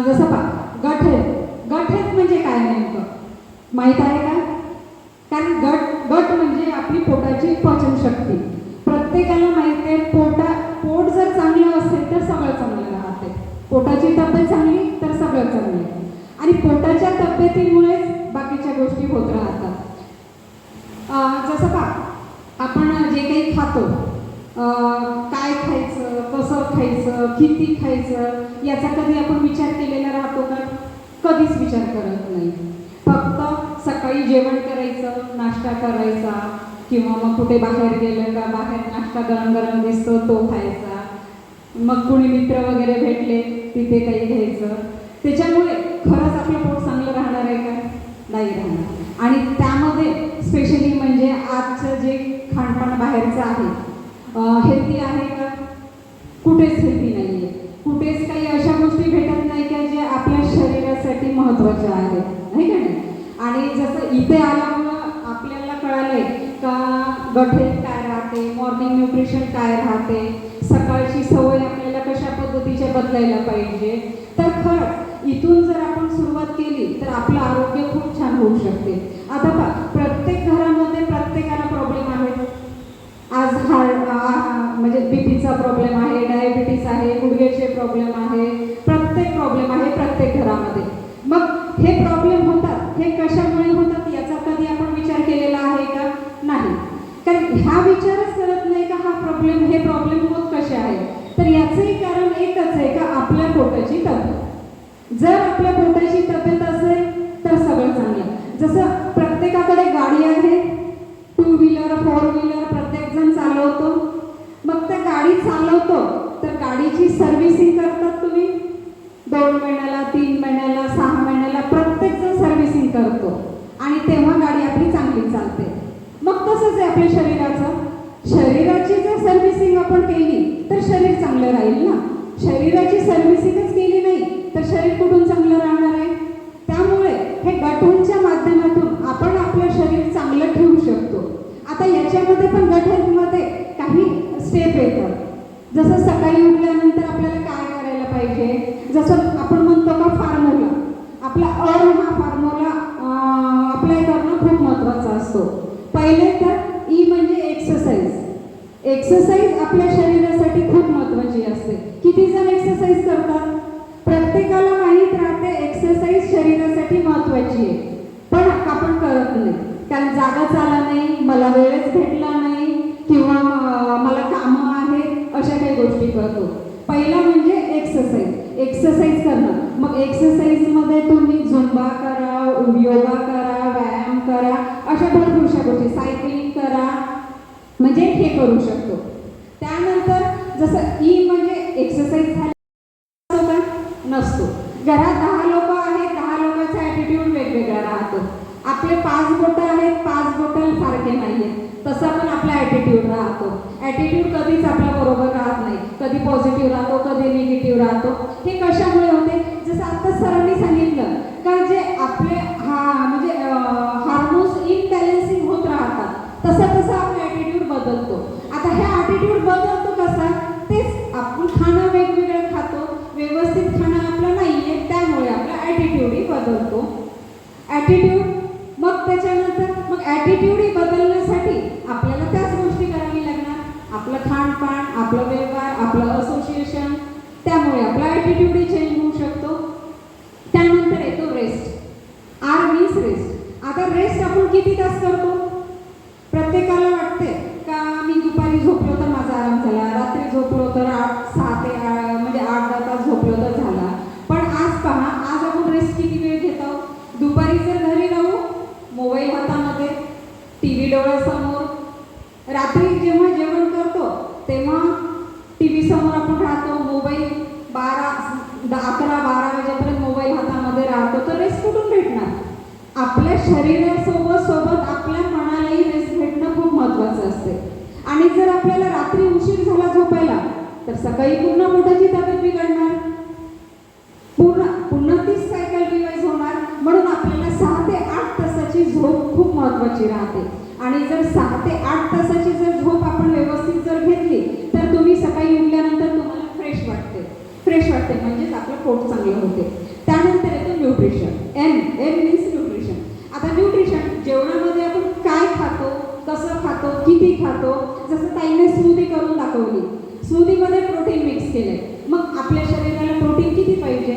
जसं गठेत गठेत म्हणजे काय नेमकं माहीत आहे का? कारण गट म्हणजे आपली पोटाची पचनशक्ती. प्रत्येकाला माहिती आहे पोट जर चांगलं असेल तर सगळं चांगलं राहते. पोटाची तब्येत चांगली तर सगळं चांगलं आहे. आणि पोटाच्या तब्येतीमुळेच बाकीच्या गोष्टी होत राहतात. जसं आपण जे काही खातो, काय खायचं, कसं खायचं, किती खायचं याचा कधी आपण विचार केलेला राहतो का? कधीच विचार करत नाही. फक्त सकाळी जेवण करायचं, नाश्ता करायचा, किंवा मग कुठे बाहेर गेलं का बाहेर नाश्ता गरम गरम दिसतो तो खायचा. मग कुणी मित्र वगैरे भेटले तिथे काही घ्यायचं. त्याच्यामुळे खरंच आपलं पोट चांगलं राहणार आहे का? नाही राहणार. आणि त्यामध्ये स्पेशली म्हणजे आजचं जे खाणपान बाहेरचं आहे, हेल्दी आहे का? कुठेच हेल्दी नाही आहे. कुठेच काही अशा गोष्टी भेटत नाही का जे आपल्या शरीरासाठी महत्त्वाच्या आहेत, नाही का नाही? आणि जसं इथे आल्यामुळं आपल्याला कळालंय का गठेत काय राहते, मॉर्निंग न्यूट्रिशन काय राहते, सकाळची सवय आपल्याला कशा पद्धतीच्या बदलायला पाहिजे. तर खरंच इथून जर आपण सुरुवात केली तर आपलं आरोग्य खूप छान होऊ शकते. आता प्रत्येक घरामध्ये प्रत्येकाला प्रॉब्लेम आहेत. आज म्हणजे बीपीचा प्रॉब्लेम आहे, डायबिटीस आहे, गुडघ्याचे प्रॉब्लेम आहे, प्रत्येक प्रॉब्लेम आहे प्रत्येक घरामध्ये. मग हे प्रॉब्लेम होतात, हे कशामुळे होतात याचा कधी आपण विचार केलेला आहे का? नाही. कारण ह्या विचारच करत नाही का हे प्रॉब्लेम होत कसे आहे. तर याचंही कारण एकच आहे का आपल्या पोटाची तब्येत. जर आपल्या पोटाची तब्येत असेल तर सगळं चांगलं. जसं प्रत्येकाकडे गाडी आहे, 2 व्हीलर 4 व्हीलर प्रत्येक जण चालवतो. मग त्या गाडी चालवतो तर गाडीची सर्व्हिसिंग करतात तुम्ही 2 महिन्याला, 3 महिन्याला, 6 महिन्याला प्रत्येक जण सर्व्हिसिंग करतो. आणि तेव्हा गाडी आपली चांगली चालते. मग तसंच आहे आपल्या शरीराची जर सर्व्हिसिंग आपण केली तर शरीर चांगलं राहील ना. शरीराची सर्व्हिसिंगच केली नाही तर शरीर कुठून चांगलं राहणार आहे? त्यामुळे हे गठूंच्या माध्यमातून आपण आपलं शरीर चांगलं ठेवू शकतो. आता याच्यामध्ये पण गठेमध्ये काही स्टेप येतात. जसं सकाळी उठल्यानंतर आपल्याला काय करायला पाहिजे, जसं आपण म्हणतो का फॉर्म्युला, आपला हा फॉर्म्युला अप्लाय करणं खूप महत्त्वाचा असतो. पहिले तर ई म्हणजे एक्सरसाइज. एक्सरसाइज आपल्या शरीरासाठी खूप महत्त्वाची असते. किती जण एक्सरसाइज करतात? प्रत्येकाला माहीत राहते एक्सरसाइज शरीरासाठी महत्त्वाची आहे, पण आपण करत नाही. कारण जागाच आला नाही, मला वेळच भेटला नाही, किंवा मला कामं आहेत, अशा काही गोष्टी करतो. पहिला म्हणजे एक्सरसाइज करणं. मग एक्सरसाइजमध्ये तुम्ही झुंबा करा, योगा करा, व्यायाम करा, अशा भरपूरशा गोष्टी, सायकलिंग करा, म्हणजे हे करू शकतो. त्यानंतर जसं ई म्हणजे एक्सरसाइज झाला नसतो. घरात 10 लोक आहेत, 10 लोकांचा ॲटिट्यूड वेगवेगळा राहतो. आपले 5 बोटं आहेत, 5 बोटं सारखे नाही आहेत, तसा पण आपला ॲटिट्यूड राहतो. ॲटिट्यूड कधीच आपल्या बरोबर राहत नाही. कधी पॉझिटिव्ह राहतो, कधी निगेटिव्ह राहतो. हे कशामुळे होते? जसं आता सरांनी सांगितलं का जे आपले म्हणजे हार्मोन्स इनबॅलन्सिंग होत राहतात, तसं आपला ॲटिट्यूड बदलतो. आता ह्या ॲटिट्यूड बदलतो कसा? तेच आपण खाणं वेगवेगळं खातो, व्यवस्थित खाणं आपलं नाही आहे, त्यामुळे आपला ॲटिट्यूडही बदलतो. मग त्याच्यानंतर मग ॲटिट्यूडही बदलण्यासाठी आपल्याला त्याच गोष्टी करावी लागणार. आपलं खाणपान, आपलं व्यवहार, आपलं असोसिएशन, त्यामुळे आपला ॲटिट्यूडही चेंज होऊ शकतो. त्यानंतर येतो रेस्ट. R means rest. आता रेस्ट आपण किती तास करतो? प्रत्येकाला वाटते का मी दुपारी झोपलो तर माझा आराम झाला, रात्री झोपलो तर 6 ते 8-10 तास झोपलो तर झाला. पण आज पहा, आज आपण रेस्ट किती वेळ घेतो? दुपारी जर घरी राहू, मोबाईल हातामध्ये, TV डोळ्यासमोर. रात्री जेव्हा जेवण करतो तेव्हा TV समोर आपण राहतो, मोबाईल 11-12 वाजेपर्यंत मोबाईल हातामध्ये राहतो. तर रेस्ट कुठून भेटणार? आपल्या शरीरासोबत आपल्या मनालाही रेस्ट भेटणं खूप महत्त्वाचं असते. आणि जर आपल्याला रात्री उशीर झाला झोपायला तर सकाळी पुन्हा पोटाची तब्येत बिघडणार, पुन्हा तीच सायकल रिवाइज होणार. म्हणून आपल्याला 6 ते 8 तासाची झोप खूप महत्त्वाची राहते. आणि जर 6 ते 8 तासाची जर झोप आपण व्यवस्थित जर घेतली तर तुम्ही सकाळी उठल्यानंतर तुम्हाला फ्रेश वाटते म्हणजेच आपलं पोट चांगलं होते. त्यानंतर येतं न्यूट्रिशन. N means nutrition. आता न्यूट्रिशन जेवणामध्ये आपण काय खातो, कसं खातो, किती खातो. जसं ताईने स्मूदी करून दाखवली, स्मूदीमध्ये प्रोटीन मिक्स केलंय. मग आपल्या शरीराला प्रोटीन किती पाहिजे?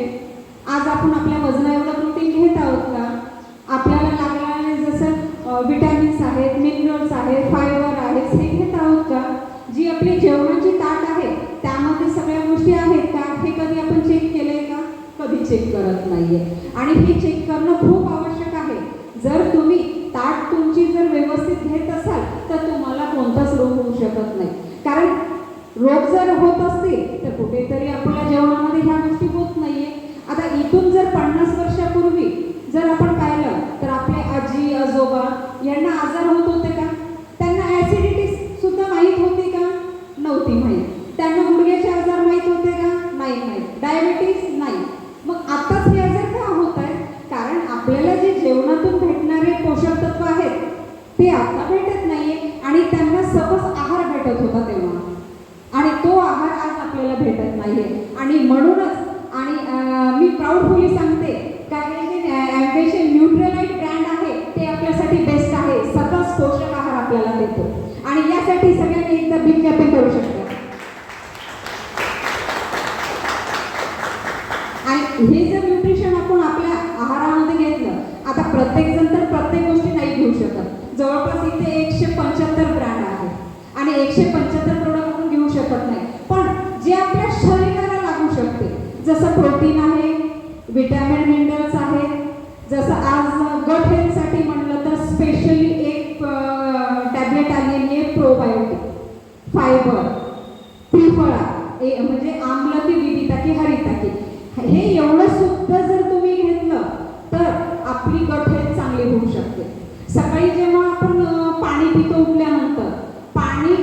आज आपण आपल्या वजना एवढं प्रोटीन घेत आहोत का? आपल्याला लागणारे जसं विटॅमिन्स आहेत, मिनरल्स आहेत, फायबर आहेत, हे घेत आहोत का? जी आपली जेवणाची ताट आहे त्यामध्ये सगळ्या गोष्टी आहेत का? हे कधी आपण चेक केलंय का? कधी चेक करत नाहीये. आणि हे चेक करणं खूप आवश्यक आहे. जर तुम्ही ताट तुमची जर व्यवस्थित घेत असाल तर तुम्हाला कोणताच रोग होऊ शकत नाही. कारण रोग जर होत असतील तर कुठेतरी आपल्या जेवणामध्ये ह्या गोष्टी होत नाहीये. आता इथून जर 50 वर्षापूर्वी जर आपण पाहिलं तर आपले आजी आजोबा यांना आजार होत होते का? त्यांना ऍसिडिटी सुद्धा माहीत होती का? नव्हती माहीत. त्यांना गुडघ्याचे आजार माहीत होते का? नाही माहीत. डायबिटीस नाही. मग आताच हे आजार का होत आहेत? कारण आपल्याला जे जेवणातून भेटणारे पोषक तत्व आहेत ते आता भेटत नाहीये. आणि त्यांना सकस आहार भेटत होता तेव्हा, आणि तो आहार आज आपल्याला भेटत नाहीये. आणि म्हणूनच मी प्राऊडफुली सांगते का हे जे ॲम्बेशन न्यूट्रलाइट ब्रँड आहे ते आपल्यासाठी बेस्ट आहे. सकस पोषक आहार आपल्याला देतो. आणि यासाठी सगळ्यांनी एकदा बिग क्लॅपिंग करू शकतात. आणि हे जर न्यूट्रिशन आपण आपल्या आहारामध्ये घेतलं, आता प्रत्येक जण तर प्रत्येक गोष्टी नाही घेऊ शकत. जवळपास इथे 175 ब्रँड आहे आणि 175 प्रोडक्ट आपण घेऊ शकत नाही. पण जे आपल्या शरीराला लागू शकते, जसं प्रोटीन आहे, विटॅमिन मिनरल्स आहेत, जसं आज गट हेल्थसाठी म्हणलं तर स्पेशली एक टॅबलेट आलेली आहे प्रोबायोटिक. फायबर, त्रिफळा म्हणजे आम्लकी, विविताकी, हरिताकी, हे एवढं सुद्धा जर तुम्ही घेतलं तर आपली गट हेल्थ चांगली होऊ शकते. सकाळी जेव्हा आपण पाणी पितो उठल्यानंतर, पाणी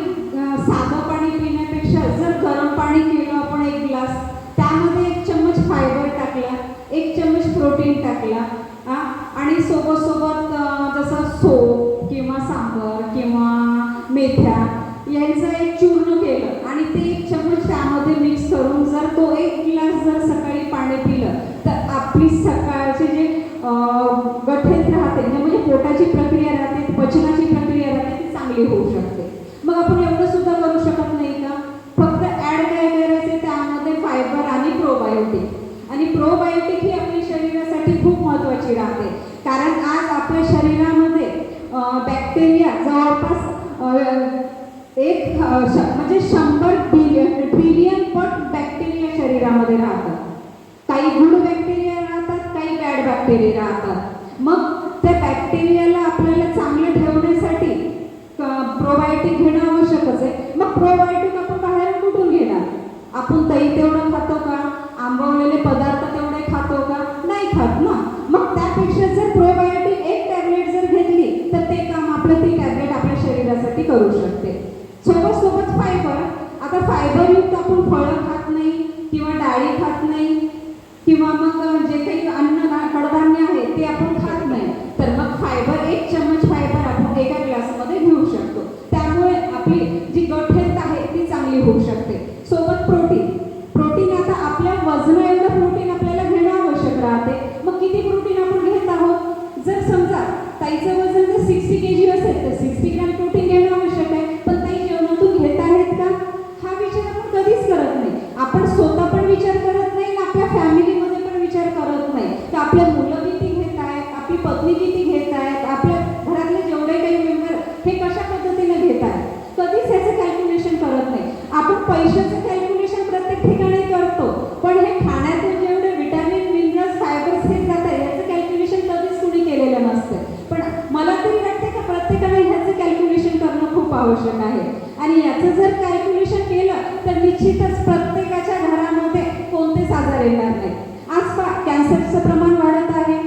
साधं पाणी पिण्यापेक्षा जर गरम पाणी केलं आपण 1 ग्लास, त्यामध्ये 1 चम्मच फायबर टाकला, 1 चम्मच प्रोटीन टाकला, आणि सोबत जसं सोप किंवा सांबर किंवा मेथ्या यांचं एक चूर्ण केलं आणि ते 1 चम्मच त्यामध्ये मिक्स करून जर तो 1 ग्लास जर सकाळी पाणी पिलं तर आपली सकाळची जे गट हेल्थ राहते, म्हणजे पोटाची प्रक्रिया राहते, पचनाची प्रक्रिया राहते, ती चांगली होऊ शकते. मग आपण एवढं सुद्धा करू शकत नाही का? फक्त ॲड काय करायचे त्यामध्ये फायबर आणि प्रोबायोटिक. आणि प्रोबायोटिक ही आपल्या शरीरासाठी खूप महत्त्वाची राहते. कारण आज आपल्या शरीरामध्ये बॅक्टेरिया जवळपास म्हणजे 100 ट्रिलियन पट बॅक्टेरिया शरीरामध्ये राहतात. काही गुड बॅक्टेरिया राहतात, काही बॅड बॅक्टेरिया राहतात. मग त्या बॅक्टेरियाला आपल्याला चांगलं ठेवण्यासाठी प्रोबायोटिक घेणं आवश्यकच आहे. मग प्रोबायोटिक आपण बाहेर कुठून घेणार? आपण दही तेवढं खातो का? आंबवलेले पदार्थ तेवढे खातो का? नाही खात ना. मग त्यापेक्षा जर प्रोबायोटिक 1 टॅबलेट जर घेतली तर ते काम आपलं ती टॅबलेट आपल्या शरीरासाठी करू शकते. सोबत फायबर. आता फायबरयुक्त आपण फळं खात नाही किंवा डाळी खात नाही किंवा मग जे काही कडधान्य आहे ते आपण खात नाही, तर मग फायबर 1 चम्मच फायबर आपण एका ग्लासमध्ये घेऊ शकतो. त्यामुळे आपली जी गट हेल्थ आहे ती चांगली होऊ शकते. सोबत प्रोटीन आता आपल्या वजना एवढं प्रोटीन आपल्याला घेणं आवश्यक राहते. मग किती प्रोटीन आपण घेत आहोत? जर समजा ताईचं वजन जर 60 kg असेल तर 60 ग्रॅम प्रोटीन घेणं आवश्यक आहे. पण ताई जेवणातून घेत आहेत का? हा विचार आपण कधीच करत नाही. आपण स्वतः पण विचार करत नाही आणि आपल्या फॅमिलीमध्ये पण विचार करत नाही की आपल्या मुलं किती घेत आहेत, आपली पत्नी किती घेत आहेत, आपल्या घरातले जेवढे काही मेंबर हे कशा पद्धतीने घेत आहेत. कधीच ह्याचं कॅल्क्युलेशन करत नाही. आपण पैशाचं कॅल्क्युलेशन प्रत्येक ठिकाणी करतो, पण हे खाण्यातून जेवढे विटॅमिन मिनरल्स फायबर्स हे जातात याचं कॅल्क्युलेशन कधीच कुणी केलेलं नसतं. पण मला तरी वाटते का प्रत्येकाने ह्याचं कॅल्क्युलेशन करणं खूप आवश्यक आहे. आणि याचं जर कॅल्क्युलेशन केलं तर निश्चितच प्रत्येकाच्या घरामध्ये कोणतेच आजार येणार नाही. आज कॅन्सरचं प्रमाण वाढत आहे.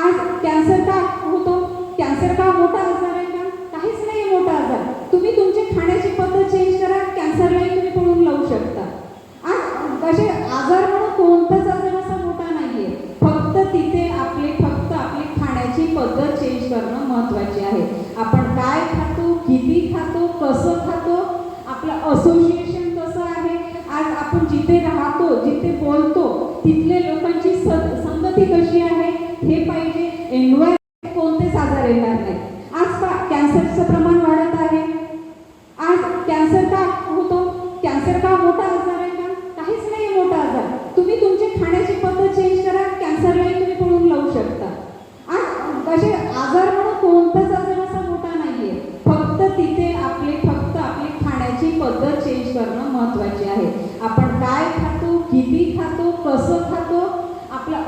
आज कॅन्सर का होतो? कॅन्सर का मोठा आजार आहे का? काहीच नाही मोठा आजार. तुम्ही तुमची खाण्याची पद्धत चेंज करा, कॅन्सरलाही तुम्ही पळून लावू शकता. आज असे आजार म्हणून कोणताच आजार असा मोठा नाहीये. फक्त आपली खाण्याची पद्धत चेंज करणं महत्त्वाचे आहे. आपण काय खातो, किती खातो, कसं खातो, आपलं असोसिएशन कसं आहे,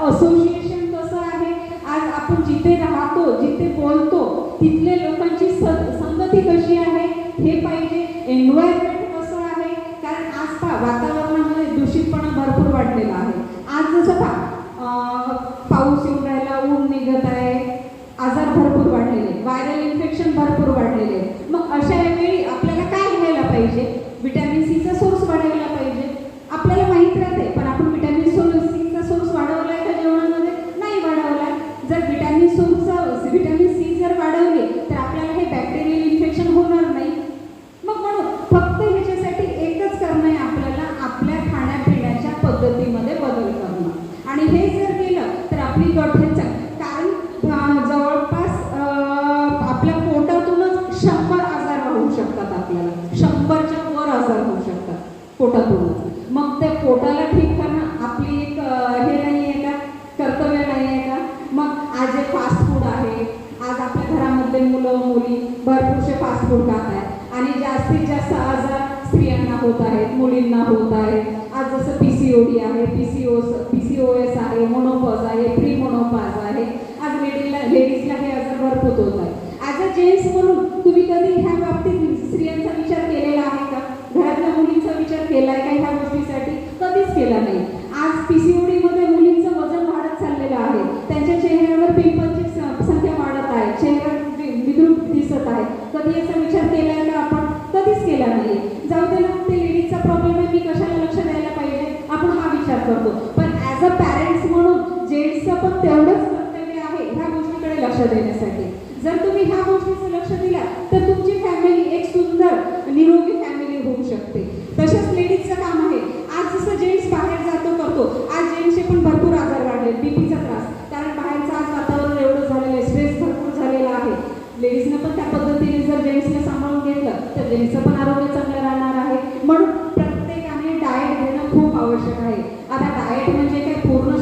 असोसिएशन कसं आहे, आज आपण जिथे राहतो, जिथे बोलतो, तिथले लोकांची संगती कशी आहे हे पाहिजे. एन्व्हायरमेंट कसं आहे, कारण आज वातावरणामध्ये दूषितपणा भरपूर वाढलेला आहे. आज जसं पाऊस येऊन राहिला, ऊन निघत आहे, आजार भरपूर वाढलेले, व्हायरल इन्फेक्शन भरपूर वाढलेले. मग अशा वेळी आपल्याला काय घ्यायला पाहिजे? विटॅमिन सीचा सोर्स वाढवायला पाहिजे. आपल्याला माहीत राहते, पण आपण विटॅमिन सीचा सोर्स वाढवलाय का जेवणामध्ये? नाही वाढवलाय. जर विटॅमिन सी जर वाढवले तर आपल्याला हे बॅक्टेरियल इन्फेक्शन होणार नाही. मग म्हणून फक्त ह्याच्यासाठी एकच करणं आहे, आपल्याला आपल्या खाण्यापिण्याच्या पद्धतीमध्ये बदल करणं. आणि हे जर केलं तर आपली गट हेल्थ, कारण जवळपास आपल्या पोटातूनच 100 आजार होऊ शकतात. आपल्याला 100च्या वर आजार होऊ शकतात पोटातूनच. मग त्या पोटाला ठीक करणं आपली एक हे नाही आहे का, कर्तव्य नाही आहे का? मग आज जे फास्ट फूड आहे, आज आपल्या घरामधले मुलं मुली भरपूरसे फास्ट फूड खात आहेत आणि जास्तीत जास्त आजार स्त्रियांना होत आहेत, मुलींना होत आहेत. आज जसं PCOD आहे, PCOS आहे, मोनोपॉज आहे, प्री मोनोपॉज आहे. आज लेडीजला हे आजार भरपूर होत आहे. ॲज अ जेंट्स म्हणून तुम्ही कधी ह्या बाबतीत स्त्रियांचा विचार केलेला आहे का? घरातल्या मुलींचा विचार केला आहे का ह्या गोष्टीसाठी? कधीच केला नाही. आज PCOD मध्ये मुलींचं वजन वाढत चाललेलं आहे, त्यांच्या चेहऱ्यावर पिंपलची संख्या वाढत आहे, चेहरा विद्रूप दिसत आहे. कधी याचा विचार केला आहे का आपण? कधीच केला नाही. जाऊ दे ना, ते लेडीजचा प्रॉब्लेम आहे, मी कशाला लक्ष द्यायला पाहिजे, आपण हा विचार करतो. पण ॲज अ पॅरेंट्स म्हणून जेंट्सचं पण तेवढंच कर्तव्य आहे ह्या गोष्टीकडे लक्ष देण्यासाठी. जर तुम्ही ह्या गोष्टीचं लक्ष दिला तर तुमची फॅमिली एक सुंदर निरोगी फॅमिली होऊ शकते. तसंच लेडीजचं काम आहे. आज जसं जेंट्स बाहेर जातो करतो, आज जेंट्सचे पण भरपूर आजार वाढले, बीपीचा त्रास, कारण बाहेरचं आज वातावरण एवढं झालेलं आहे, स्ट्रेस भरपूर झालेला आहे. लेडीजनं पण त्या पद्धतीने जर जेंट्सला सांभाळून घेतलं तर जेंट्सचं पण आरोग्य चांगलं राहणार आहे. म्हणून प्रत्येकाने डाएट घेणं खूप आवश्यक आहे. आता डाएट म्हणजे काय,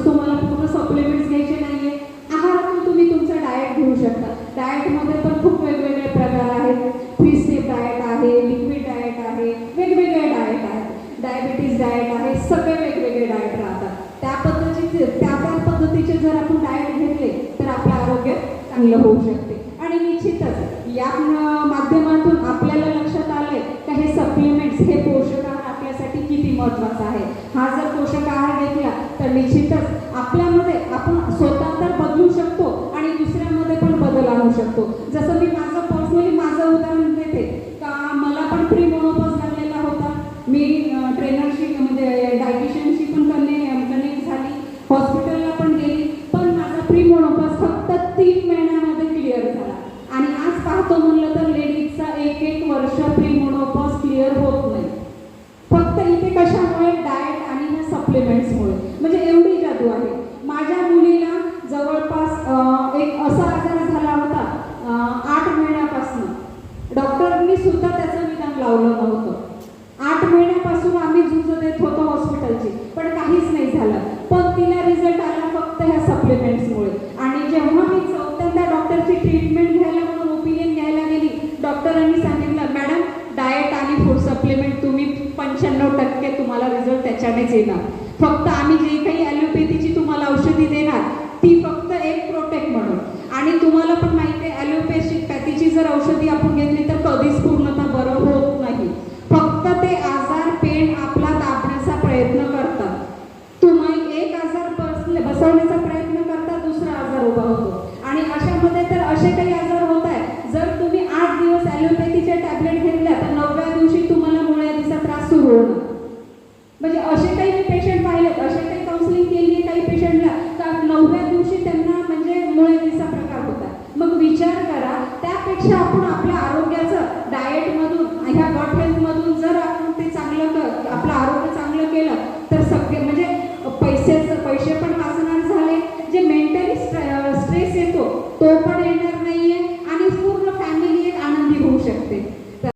तुम्हाला पूर्ण सप्लिमेंट्स घ्यायचे नाहीये. आहारातून तुम्ही तुमचा डाएट घेऊ शकता. डाएटमध्ये पण खूप वेगवेगळे प्रकार आहेत. 3 स्टेप डाएट आहे, लिक्विड डाएट आहे, वेगवेगळे डाएट आहेत, डायबिटीज डाएट आहे, सगळे वेगवेगळे डाएट राहतात. त्या पद्धतीचे जर आपण डाएट घेतले तर आपलं आरोग्य चांगलं होऊ शकते. आणि निश्चितच या माध्यमातून आपल्याला लक्षात आलंय का हे सप्लिमेंट्स, हे पोषक आहार आपल्यासाठी किती महत्त्वाचा आहे. हा जर पोषक आहार घेतला तर निश्चितच आपल्यामध्ये आपण स्वतः तर बदलू शकतो आणि दुसऱ्यामध्ये पण बदल आणू शकतो. जसं मी माझं उदाहरण देते का, मला पण प्री मोनोपॉज लागलेला होता. मी ट्रेनरशी म्हणजे डायटिशियनशी पण कनेक्ट झाली, हॉस्पिटलला पण गेली, पण माझा प्री मोनोपॉज फक्त 3 महिन्यामध्ये क्लिअर झाला. आणि आज पाहतो म्हणलं तर लेडीजचा 1 वर्ष प्री मोनोपॉज क्लिअर होत नाही. फक्त इथे कशामुळे? डाएट आणि ह्या सप्लिमेंट्समुळे. म्हणजे एवढी जादू आहे. माझ्या मुलीला जवळपास एक असा आजार झाला होता 8 महिन्यापासून. डॉक्टरनी सुद्धा त्याचं निदान लावलं नव्हतं. 8 महिन्यापासून आम्ही झुंज देत होतो हॉस्पिटलची, पण काहीच नाही झालं. पण तिला रिझल्ट आला फक्त ह्या सप्लिमेंट्समुळे. आणि जेव्हा मी 4थ्यांदा डॉक्टरची ट्रीटमेंट घ्यायला म्हणून ओपिनियन घ्यायला गेली, डॉक्टरांनी सांगितलं, मॅडम डाएट आणि फूड सप्लिमेंट तुम्ही 95% तुम्हाला रिझल्ट त्याच्यानेच येणार. फक्त आम्ही जे काही ॲलोपॅथीची तुम्हाला औषधी देणार ती फक्त एक प्रोटेक्ट म्हणून. आणि तुम्हाला पण माहिती आहे ॲलोपॅथीची जर औषधी आपण घेतली तर कधीच पूर्णतः बरं होत नाही. फक्त ते आजार पेन आपला दाबण्याचा प्रयत्न करतात. तुम्ही एक आजार बसवण्याचा प्रयत्न करता, दुसरा आजार उभा होतो. आणि अशामध्ये तर असे काही आजार होत आहे, जर तुम्ही 8 दिवस ॲलोपॅथीचे टॅबलेट घेतल्या तर 9व्या दिवशी तुम्हाला मुळव्याधीचा त्रास सुरू होणार. म्हणजे असे काही मी पेशंट पाहिलेत, असे काही काउन्सिलिंग केली आहे काही पेशंटला, तर 9व्या दिवशी त्यांना म्हणजे मुळव्याधीचा प्रकार होता. मग विचार करा, त्यापेक्षा आपण आपल्या आरोग्याचं डाएटमधून, ह्या गट हेल्थमधून जर आपण ते आपलं आरोग्य चांगलं केलं तर सगळे म्हणजे पैसे पण वाचणार झाले, जे मेंटली स्ट्रेस येतो तो पण येणार नाहीये आणि पूर्ण फॅमिली एक आनंदी होऊ शकते.